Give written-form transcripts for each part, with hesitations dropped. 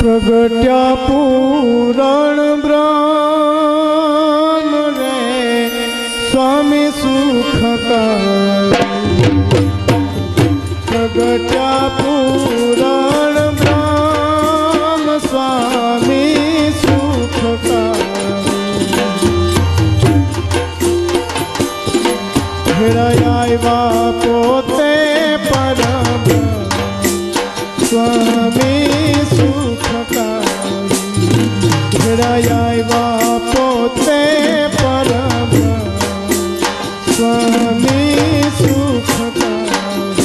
प्रगट्या पुराण ब्रह्म रे स्वामी सुखकारी। प्रगट्या पुराण ब्रह्म स्वामी सुखकारी। भिड़ाया पोते परम स्वामी सुखकारी। भिड़ाया पोते परम स्वामी सुखकारी।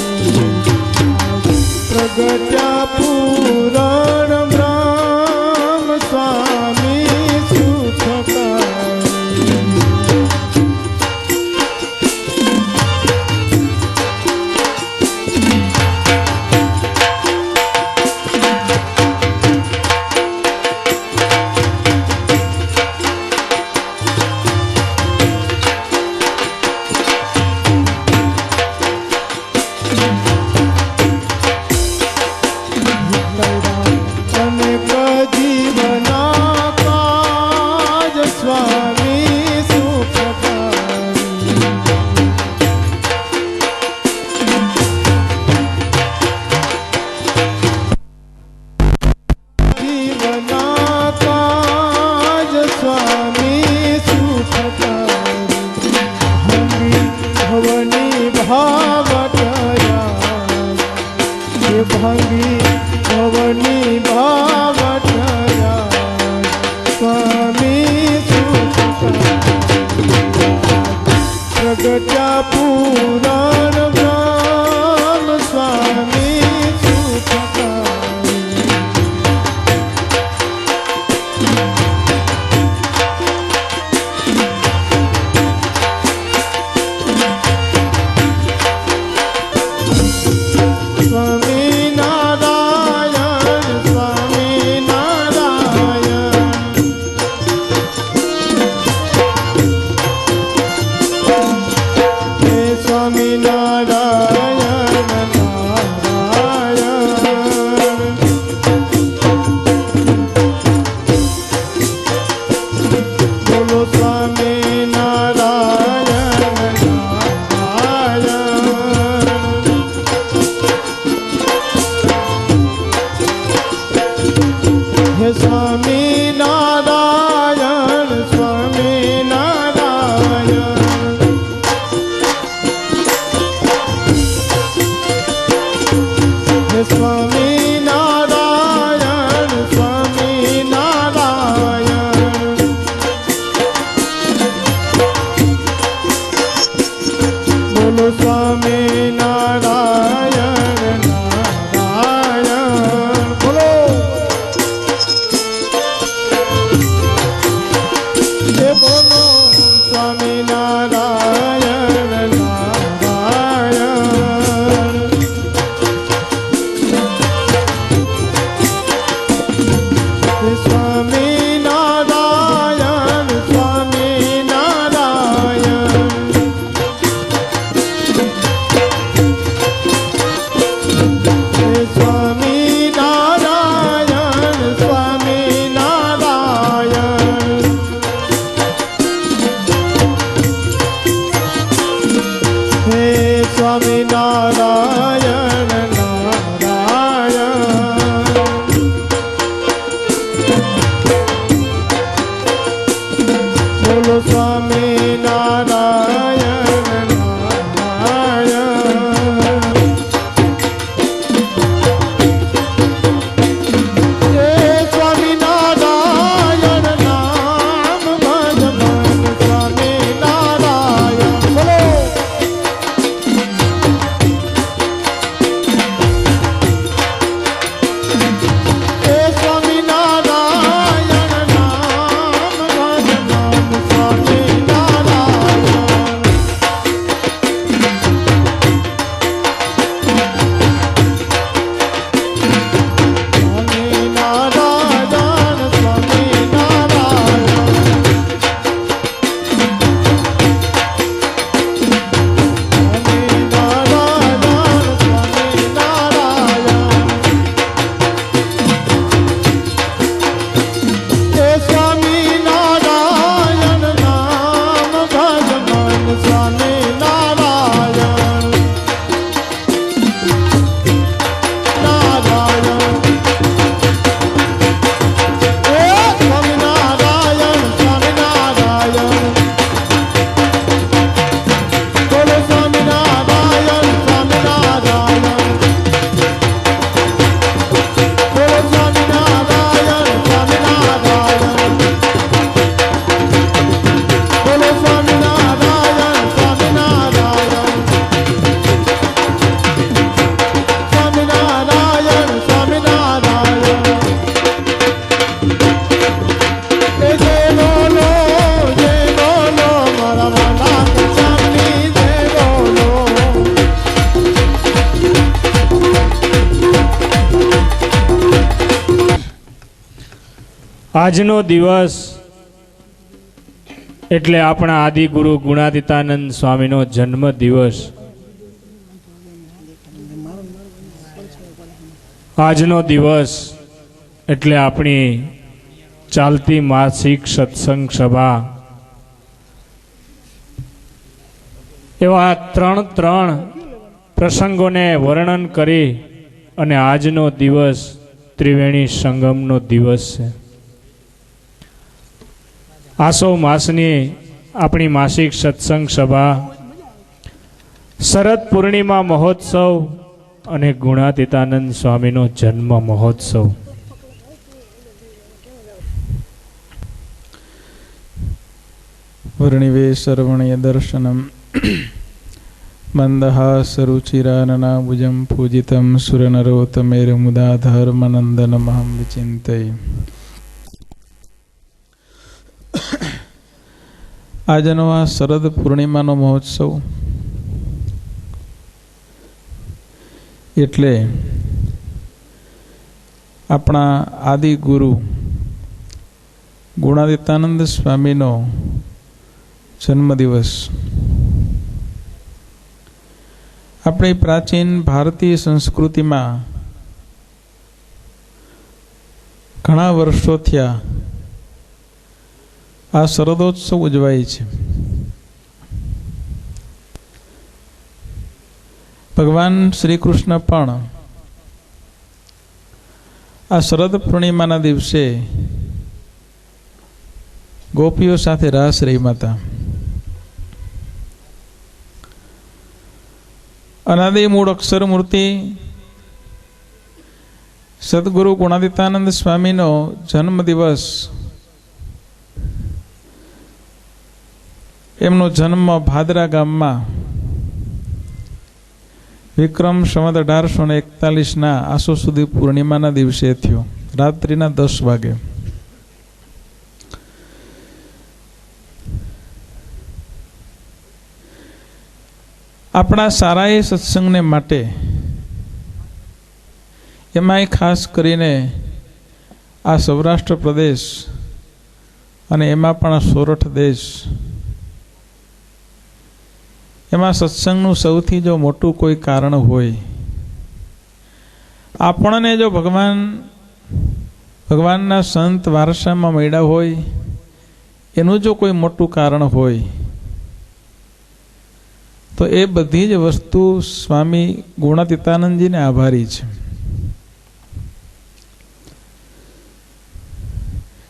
प्रगट्या पुराण ब्रह्म स्वामी सुखकारी। भांगी भवनी भावटया स्वामी सुखकारी। प्रगट्या पुराण ब्रह्म स्वामी सुखकारी। स्वामी स्वामी नारायण स्वामी नारायण। स्वामी नारायण स्वामी नारायण। बोलो स्वामी नारायण नारायण। बोलो बोलो स्वामी नारायण नारायण। આજનો દિવસ એટલે આપણા આદિગુરુ ગુણાતીતાનંદ સ્વામીનો જન્મ દિવસ. આજનો દિવસ એટલે આપણી ચાલતી માસિક સત્સંગ સભા. એવા ત્રણ પ્રસંગોને વર્ણન કરી અને આજનો દિવસ ત્રિવેણી સંગમનો દિવસ છે. આસો માસની આપણી માસિક સત્સંગ સભા, શરદ પૂર્ણિમા મહોત્સવ અને ગુણાતીતાનંદ સ્વામીનો જન્મ મહોત્સવ. વર્ણિવે સર્વણ્ય દર્શનમ મંદહાસરુચિરાનનાભુજં પૂજિતં સુરનરોત્તમેર્મુદા ધર્મનંદનમહં વિચિંતયે. આજનો આ શરદ પૂર્ણિમાનો મહોત્સવ એટલે આપણા આદિ ગુરુ ગુણાતીતાનંદ સ્વામીનો જન્મદિવસ. આપણી પ્રાચીન ભારતીય સંસ્કૃતિમાં ઘણા વર્ષો થયા આ શરદોત્સવ ઉજવાય છે. ભગવાન શ્રી કૃષ્ણ પણ આ શરદ પૂર્ણિમાના દિવસે ગોપીઓ સાથે રાસ રમ્યા હતા. અનાદિ મૂળ અક્ષર મૂર્તિ સદગુરુ ગુણાતીતાનંદ સ્વામીનો જન્મદિવસ, એમનો જન્મ ભાદરા ગામમાં વિક્રમ સંવત 1841 આસો સુધી પૂર્ણિમાના દિવસે થયો, રાત્રિના 10 વાગે. આપણા સારા એ સત્સંગને માટે, એમાંય ખાસ કરીને આ સૌરાષ્ટ્ર પ્રદેશ અને એમાં પણ સોરઠ દેશ, એમાં સત્સંગનું સૌથી જો મોટું કોઈ કારણ હોય, આપણને જો ભગવાનના સંત વારસામાં મળ્યા હોય, એનું જો કોઈ મોટું કારણ હોય તો એ બધી જ વસ્તુ સ્વામી ગુણાતીતાનંદજીને આભારી છે.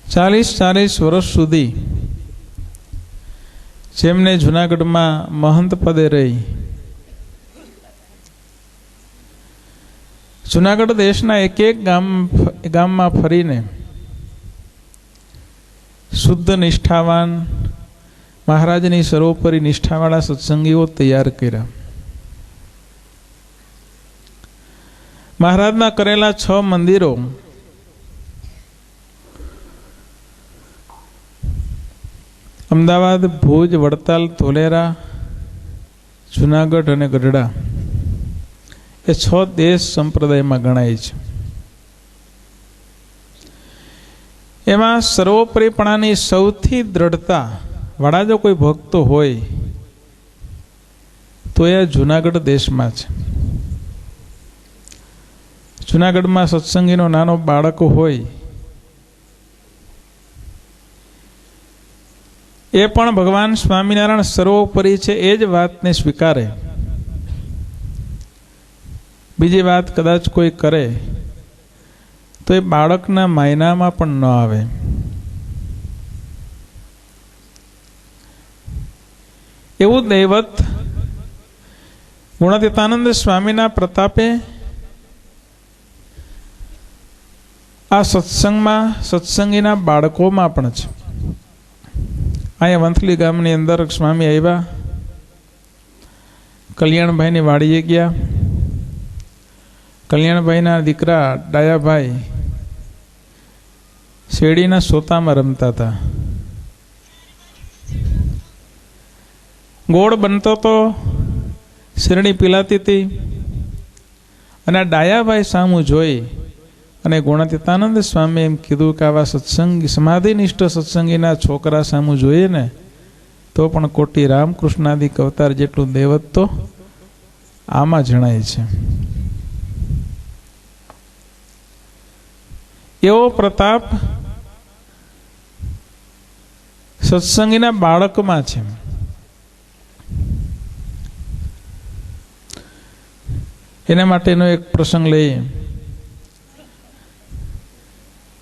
40 વર્ષ સુધી જેમને જુનાગઢમાં મહંત પદે રહી, જુનાગઢ દેશના એક ગામમાં ફરીને શુદ્ધ નિષ્ઠાવાન મહારાજની સર્વોપરી નિષ્ઠાવાળા સત્સંગીઓ તૈયાર કર્યા. મહારાજના કરેલા 6 મંદિરો અમદાવાદ, ભુજ, વડતાલ, ધોલેરા, જુનાગઢ અને ગઢડા એ 6 દેશ સંપ્રદાયમાં ગણાય છે. એમાં સર્વોપરીપણાની સૌથી દ્રઢતા વાળા જો કોઈ ભક્તો હોય તો એ જુનાગઢ દેશમાં છે. જુનાગઢમાં સત્સંગીનો નાનો બાળક હોય એ પણ ભગવાન સ્વામિનારાયણ સર્વોપરી છે એ જ વાતને સ્વીકારે. બીજી વાત કદાચ કોઈ કરે તો એ બાળકના માયનામાં પણ ન આવે. એવું દૈવત ગુણાતીતાનંદ સ્વામીના પ્રતાપે આ સત્સંગમાં સત્સંગીના બાળકોમાં પણ છે. અહીંયા વંથલી ગામની અંદર સ્વામી આવ્યા, કલ્યાણભાઈની વાડીએ ગયા. કલ્યાણભાઈના દીકરા ડાયાભાઈ શેરડીના સોતામાં રમતા હતા. ગોળ બનતો તો શેરડી પીલાતી હતી અને ડાયાભાઈ સામું જોઈ અને ગુણાતીતાનંદ સ્વામી એમ કીધું કે આવા સત્સંગી સમાધિનિષ્ઠ સત્સંગીના છોકરા સામું જોઈએ ને તો પણ કોટી રામકૃષ્ણાદિક અવતાર જેટલું દેવત્વ આમાં જણાય છે. એવો પ્રતાપ સત્સંગીના બાળકમાં છે. એના માટેનો એક પ્રસંગ લઈએ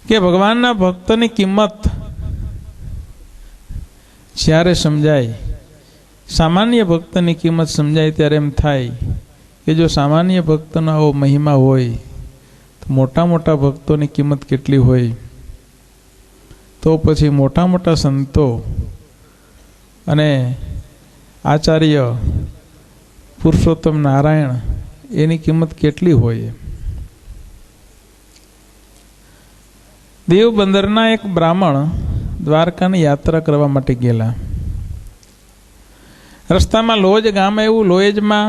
કે ભગવાનના ભક્તની કિંમત જ્યારે સમજાય, સામાન્ય ભક્તની કિંમત સમજાય ત્યારે એમ થાય કે જો સામાન્ય ભક્તનો આવો મહિમા હોય તો મોટા મોટા ભક્તોની કિંમત કેટલી હોય. તો પછી મોટા મોટા સંતો અને આચાર્ય પુરુષોત્તમ નારાયણ એની કિંમત કેટલી હોય. દેવબંદરના એક બ્રાહ્મણ દ્વારકાની યાત્રા કરવા માટે ગયેલા. રસ્તામાં લોજ ગામ આવ્યું. લોજમાં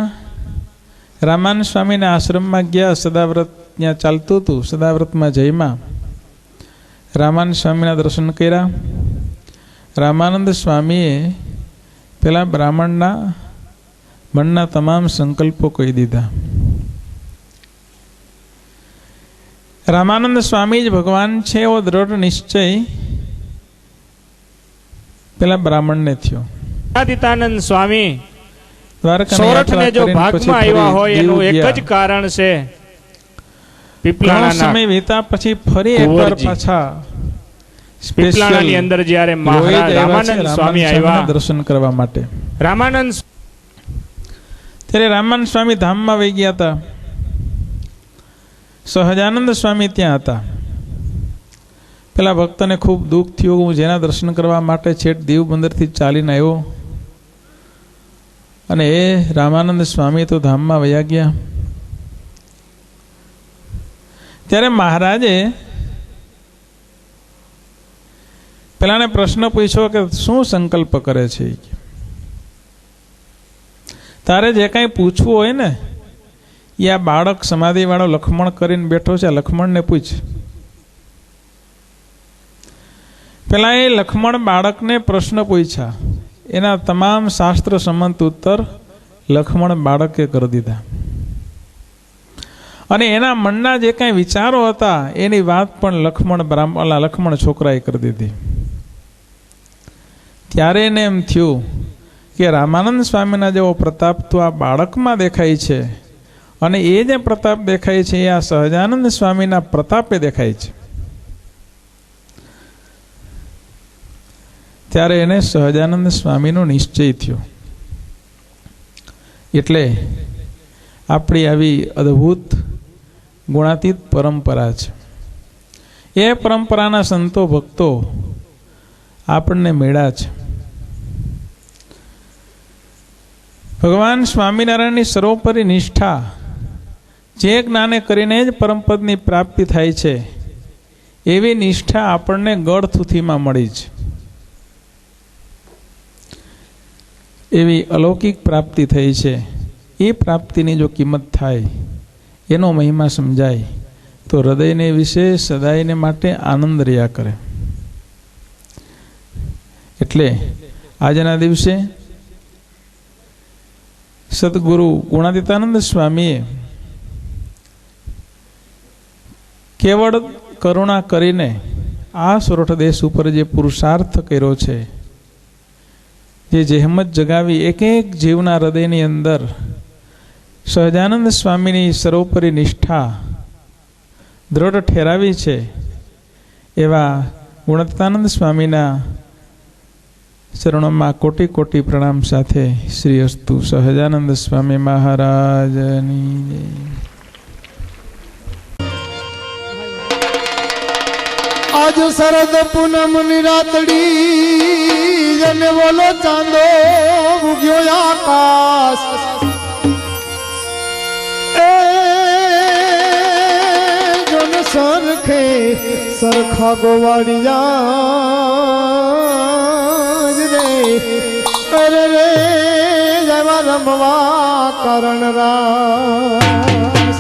રામાનંદ સ્વામીના આશ્રમમાં ગયા. સદાવ્રત ત્યાં ચાલતું હતું. સદાવ્રતમાં જઈમાં રામાનંદ સ્વામીના દર્શન કર્યા. રામાનંદ સ્વામીએ પેલા બ્રાહ્મણના મનના તમામ સંકલ્પો કહી દીધા. રામાનંદ સ્વામી જ ભગવાન છે એવો દ્રઢ નિશ્ચય પેલા બ્રાહ્મણને થયો. ગુણાતીતાનંદ સ્વામી દ્વારકાની સોરઠને યાત્રા જો કરીને ભાગમાં પછી આવ્યા હોય દીવ એનું એક ગયા. જ કારણ છે ઘણો પીપળાણાના સમય વીતા પછી ફરી એકવાર કુંવરજી. પાછા પીપળાણાની અંદર જ્યારે મહારાજ રામાનંદ સ્વામી આવ્યા દર્શન કરવા માટે, રામાનંદ ત્યારે રામાનંદ સ્વામી ધામમાં વહી ગયા હતા. સહજાનંદ સ્વામી ત્યાં હતા. પેલા ભક્તને ખૂબ દુઃખ થયું. હું જેના દર્શન કરવા માટે છેક દીવ બંદરથી ચાલીને આવ્યો અને એ રામાનંદ સ્વામી તો ધામમાં વયા ગયા. ત્યારે મહારાજે પેલાને પ્રશ્ન પૂછ્યો કે શું સંકલ્પ કરે છે. તારે જે કાંઈ પૂછવું હોય ને એ આ બાળક સમાધિવાળો લખમણ કરીને બેઠો છે, લખમણને પૂછ. પેલા એ લખમણ બાળકને પ્રશ્ન પૂછ્યા. એના તમામ શાસ્ત્ર સંમત ઉત્તર લખમણ બાળકે કરી દીધા અને એના મનના જે કાંઈ વિચારો હતા એની વાત પણ લખમણ છોકરાએ કરી દીધી. ત્યારે એને એમ થયું કે રામાનંદ સ્વામીના જેવો પ્રતાપ તો આ બાળકમાં દેખાય છે અને એ જે પ્રતાપ દેખાય છે એ આ સહજાનંદ સ્વામીના પ્રતાપે દેખાય છે. ત્યારે એને સહજાનંદ સ્વામીનો નિશ્ચય થયો. એટલે આપણી આવી અદ્ભુત ગુણાતીત પરંપરા છે. એ પરંપરાના સંતો ભક્તો આપણને મળ્યા છે. ભગવાન સ્વામિનારાયણની સર્વોપરી નિષ્ઠા જે જ્ઞાને કરીને જ પરમપદની પ્રાપ્તિ થાય છે એવી નિષ્ઠા આપણને ગળથુથીમાં મળી છે. એવી અલૌકિક પ્રાપ્તિ થઈ છે. એ પ્રાપ્તિની જો કિંમત થાય, એનો મહિમા સમજાય તો હૃદયને વિશે સદાયને માટે આનંદ રહ્યા કરે. એટલે આજના દિવસે સદગુરુ ગુણાતીતાનંદ સ્વામીએ કેવળ કરુણા કરીને આ સોરઠ દેશ ઉપર જે પુરુષાર્થ કર્યો છે, જે જહેમત જગાવી એક એક જીવના હૃદયની અંદર સહજાનંદ સ્વામીની સર્વોપરી નિષ્ઠા દ્રઢ ઠેરાવી છે, એવા ગુણાતીતાનંદ સ્વામીના ચરણોમાં કોટી કોટી પ્રણામ સાથે શ્રી અસ્તુ સહજાનંદ સ્વામી મહારાજની જય. આજ શરદ પૂનમ ની રાતડી અને બોલો ચાંદો ઉગ્યો આકાશ. એ જન સરખે સરખા ગોવાળિયા રે અરે રે જવા રમવા કરણ રાસ.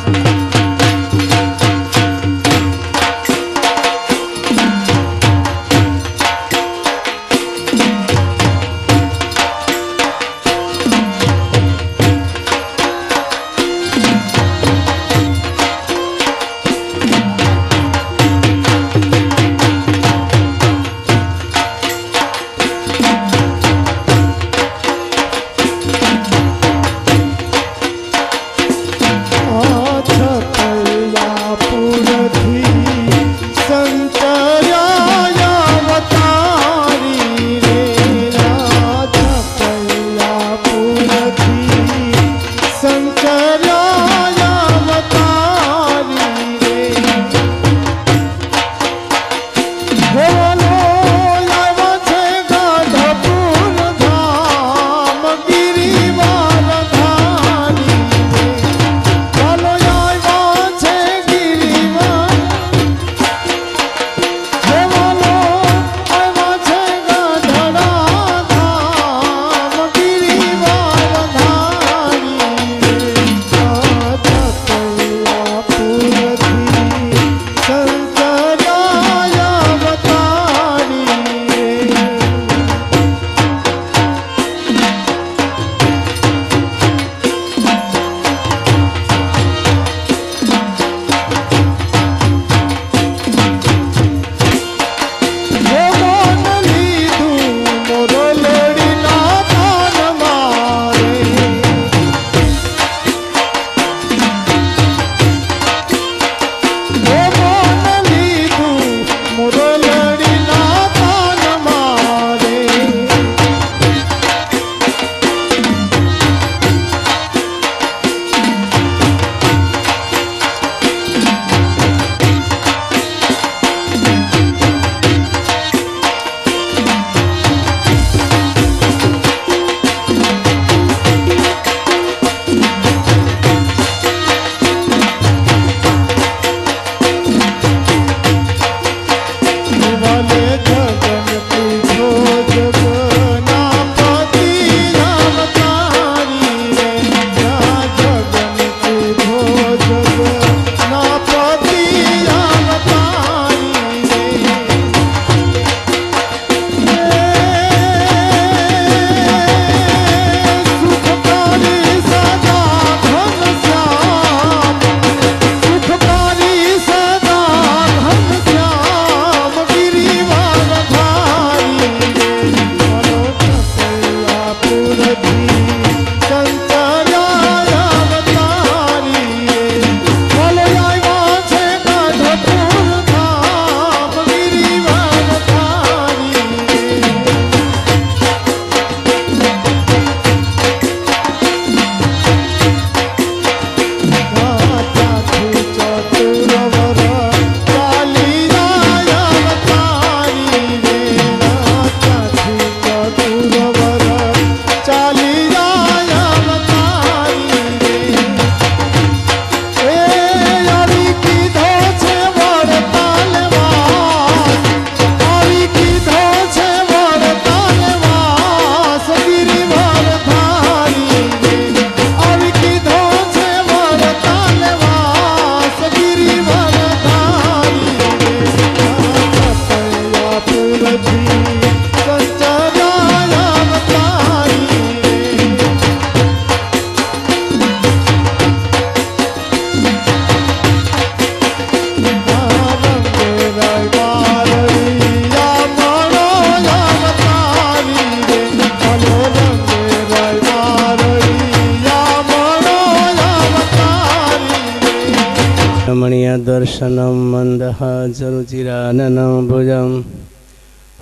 રમણીય દર્શનમ મંદઃ ચરુચિરાનനം ભુજમ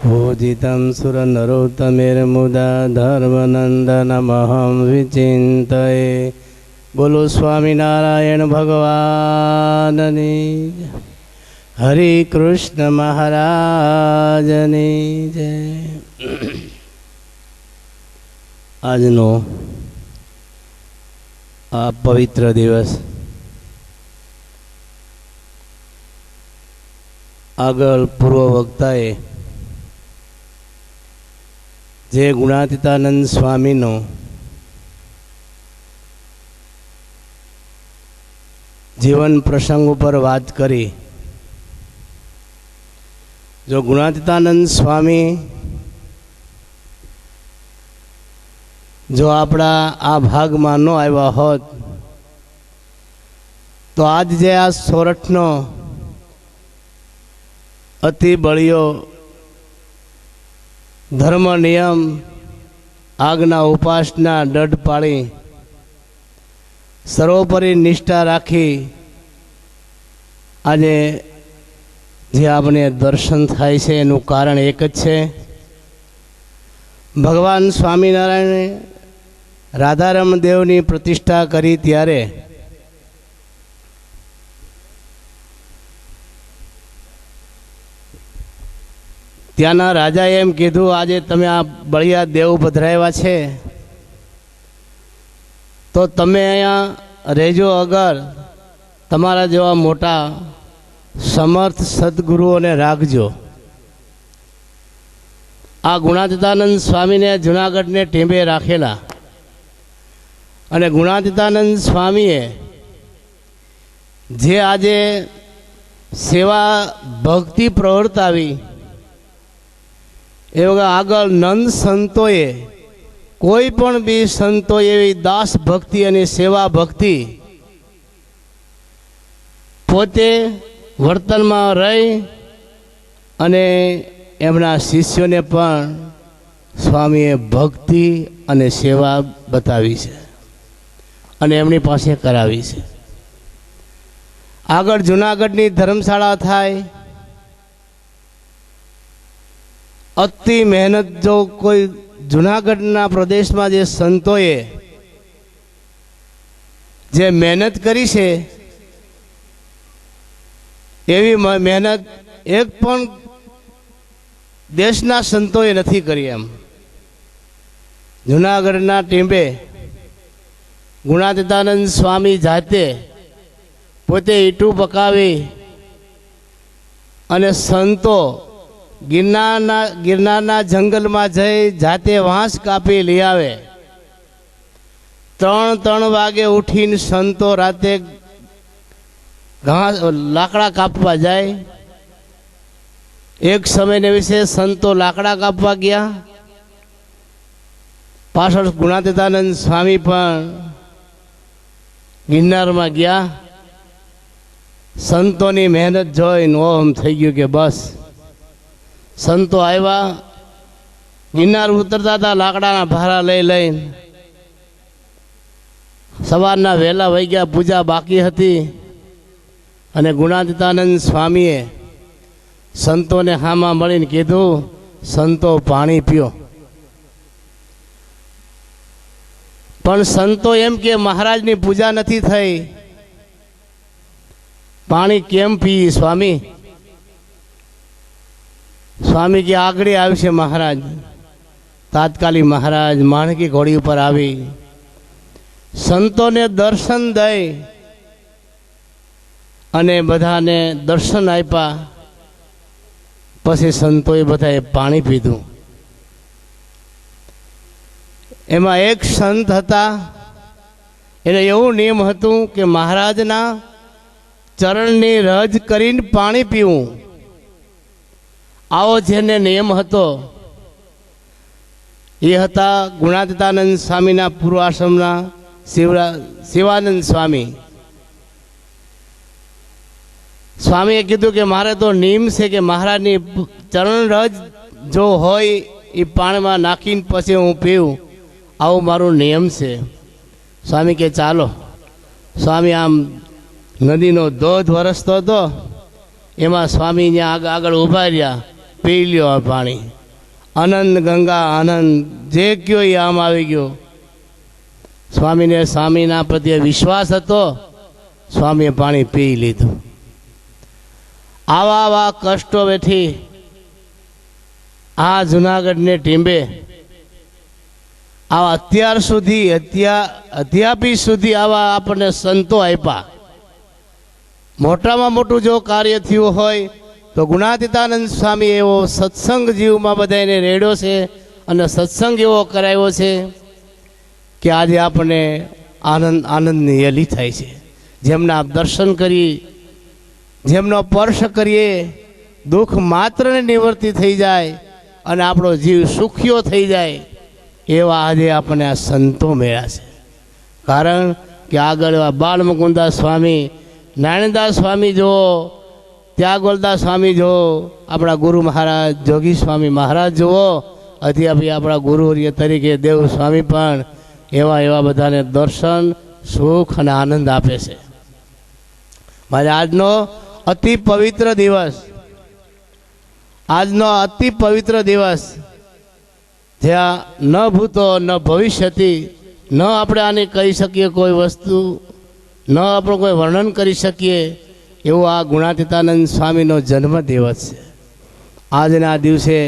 ભોજિતમ સુરનરોત્તમેર્મુદા ધર્મનંદનમહં વિચિંતયે. બોલો સ્વામિનારાયણ ભગવાનની જય. હરે કૃષ્ણ મહારાજની જય. આજનો આ પવિત્ર દિવસ આગળ પૂર્વ વક્તાએ જે ગુણાતીતાનંદ સ્વામીનો જીવન પ્રસંગ ઉપર વાત કરી. જો ગુણાતીતાનંદ સ્વામી જો આપણા આ ભાગમાં ન આવ્યા હોત તો આજ જે આ સોરઠનો અતિ બળિયો ધર્મ નિયમ આજ્ઞા ઉપાસના દઢ પાળી સર્વોપરી નિષ્ઠા રાખી આજે જે આપણે દર્શન થાય છે એનું કારણ એક જ છે. ભગવાન સ્વામિનારાયણે રાધારામ દેવની પ્રતિષ્ઠા કરી ત્યારે ત્યાંના રાજાએ એમ કીધું, આજે તમે આ બળિયા દેવ પધરાવ્યા છે તો તમે અહીંયા રહેજો. અગર તમારા જેવા મોટા સમર્થ સદગુરુઓને રાખજો. આ ગુણાતીતાનંદ સ્વામીને જુનાગઢને ટેંબે રાખેલા અને ગુણાતીતાનંદ સ્વામીએ જે આજે સેવા ભક્તિ પ્રવર્તાવી એવા આગળ નંદ સંતોએ કોઈ પણ બી સંતો એવી દાસ ભક્તિ અને સેવા ભક્તિ પોતે વર્તનમાં રહી અને એમના શિષ્યોને પણ સ્વામીએ ભક્તિ અને સેવા બતાવી છે અને એમની પાસે કરાવી છે. આગળ જુનાગઢની ધર્મશાળા થાય, અતિ મહેનત જો કોઈ જુનાગઢના પ્રદેશમાં જે સંતોએ જે મહેનત કરી છે એવી મહેનત એક પણ દેશના સંતોએ નથી કરી. એમ જુનાગઢના ટીંબે ગુણાતીતાનંદ સ્વામી જાતે પોતે ઈંટું પકાવી અને સંતો ગિરનારના જંગલમાં જઈ જાતે વાંસ કાપી લઈ આવે. 3 વાગે ઉઠીને સંતો રાતે ઘાસ લાકડા કાપવા જાય. એક સમયને વિશે સંતો લાકડા કાપવા ગયા, પાછળ ગુણાતીતાનંદ સ્વામી પણ ગિરનારમાં ગયા. સંતોની મહેનત જોઈને ઓમ થઈ ગયું કે બસ. સંતો આવ્યા, ગિરનાર ઉતરતા હતા લાકડાના ભારા લઈને. સવારના વહેલા વહી ગયા, પૂજા બાકી હતી અને ગુણાતીતાનંદ સ્વામીએ સંતોને હામાં મળીને કીધું, સંતો પાણી પીઓ. પણ સંતો એમ કે મહારાજની પૂજા નથી થઈ, પાણી કેમ પી સ્વામી? સ્વામી કે આગળ આવશે મહારાજ. તાત્કાલિક મહારાજ માણકી ઘોડી ઉપર આવી સંતોને દર્શન દઈ અને બધાને દર્શન આપ્યા. પછી સંતોએ બધાએ પાણી પીધું. એમાં એક સંત હતા, એને એવું નિયમ હતું કે મહારાજના ચરણની રજ કરીને પાણી પીવું. આવો જેને નિયમ હતો એ હતા ગુણાતીતાનંદ સ્વામીના પૂર્વાશ્રમના શિવાનંદ સ્વામી. સ્વામીએ કીધું કે મારે તો નિયમ છે કે મહારાજની ચરણ રજ જો હોય એ પાણીમાં નાખીને પછી હું પીવું, આવો મારો નિયમ છે. સ્વામી કે ચાલો. સ્વામી આમ નદીનો ધોધ વરસતો હતો, એમાં સ્વામી ત્યાં આગળ ઊભા રહ્યા, પી લ્યો આ પાણી. આનંદ ગંગા આનંદ, જે કયો એ આમ આવી ગયો. સ્વામીને સ્વામીના પ્રત્યે વિશ્વાસ હતો, સ્વામીએ પાણી પી લીધું. આવા કષ્ટો વેઠી આ જુનાગઢને ટીંબે આવા અત્યાર સુધી અધ્યાપી સુધી આવા આપણને સંતો આપ્યા. મોટામાં મોટું જો કાર્ય થયું હોય તો ગુણાતીતાનંદ સ્વામી એવો સત્સંગ જીવમાં બધાને રેડ્યો છે અને સત્સંગ એવો કરાવ્યો છે કે આજે આપણને આનંદની યલી થાય છે. જેમના દર્શન કરી, જેમનો સ્પર્શ કરીએ, દુઃખ માત્રને નિવૃત્તિ થઈ જાય અને આપણો જીવ સુખીઓ થઈ જાય, એવા આજે આપણને આ સંતો મળ્યા છે. કારણ કે આગળ એવા બાલમુકુંદાસ સ્વામી, નારાયણદાસ સ્વામી જુઓ, ત્યાગોલદાસ સ્વામી જુઓ, આપણા ગુરુ મહારાજ જોગી સ્વામી મહારાજ જુઓ, અધ્યાપી આપણા ગુરુ તરીકે દેવ સ્વામી પણ એવા બધાને દર્શન, સુખ અને આનંદ આપે છે. મારે આજનો અતિ પવિત્ર દિવસ, આજનો અતિ પવિત્ર દિવસ, જ્યાં ન ભૂતો ન ભવિષ્યથી, ન આપણે આને કહી શકીએ કોઈ વસ્તુ, ન આપણું કોઈ વર્ણન કરી શકીએ એવો આ ગુણાતીતાનંદ સ્વામીનો જન્મ દિવસ છે. આજના દિવસે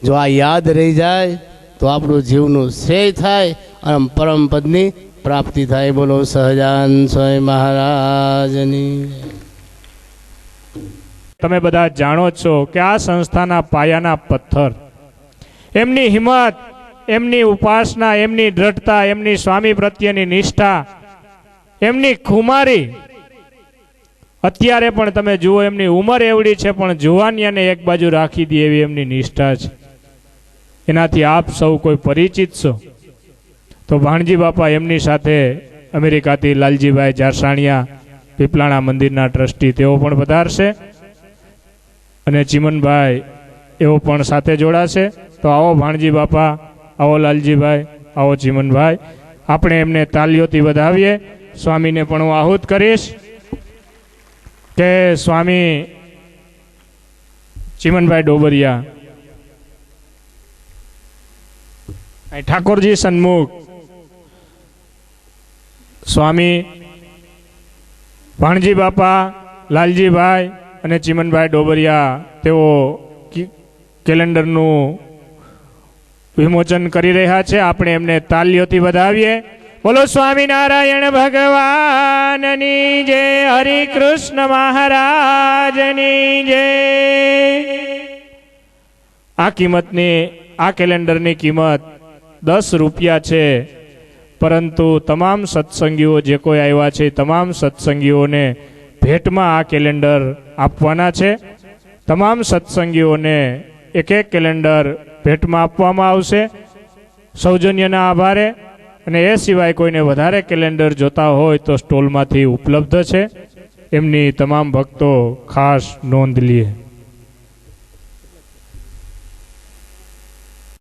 જો આ યાદ રહી જાય તો આપણું જીવનું શ્રેય થાય અને પરમ પદની પ્રાપ્તિ થાય. બોલો સહજાન સ્વામી મહારાજની. તમે બધા જાણો છો કે આ સંસ્થાના પાયાના પથ્થર, એમની હિંમત, એમની ઉપાસના, એમની દ્રઢતા, એમની સ્વામી પ્રત્યેની નિષ્ઠા, એમની ખુમારી, અત્યારે પણ તમે જુઓ એમની ઉંમર એવડી છે પણ જુવાનિયાને એક બાજુ રાખી દે એવી એમની નિષ્ઠા છે. એનાથી આપ સૌ કોઈ પરિચિત છો તો ભાણજી બાપા એમની સાથે અમેરિકાથી લાલજીભાઈ જારસાણિયા, પીપલાણા મંદિરના ટ્રસ્ટી, તેઓ પણ પધારશે અને ચીમનભાઈ એવો પણ સાથે જોડાશે. તો આવો ભાણજી બાપા, આવો લાલજીભાઈ, આવો ચીમનભાઈ, આપણે એમને તાલીઓથી વધાવીએ. સ્વામીને પણ હું આહુત કરીશ કે સ્વામી ચીમનભાઈ ડોબરિયા, ઠાકોરજી સન્મુખ, સ્વામી ભાણજી બાપા, લાલજીભાઈ અને ચીમનભાઈ ડોબરિયા, તેઓ કેલેન્ડરનું વિમોચન કરી રહ્યા છે. આપણે એમને તાલીઓથી વધાવીએ. બોલો સ્વામિનારાયણ ભગવાનની જય, હરિ કૃષ્ણ મહારાજની જય. આ કિંમતની, આ કેલેન્ડરની કિંમત 10 રૂપિયા છે, પરંતુ તમામ સત્સંગીઓ જે કોઈ આવ્યા છે તમામ સત્સંગીઓને ભેટમાં આ કેલેન્ડર આપવાના છે. તમામ સત્સંગીઓને એક કેલેન્ડર ભેટમાં આપવામાં આવશે સૌજન્યના આભારે. અને એ સિવાય કોઈને વધારે કેલેન્ડર જોતા હોય તો સ્ટોલમાંથી ઉપલબ્ધ છે. એમની તમામ ભક્તો ખાસ નોંધ લે.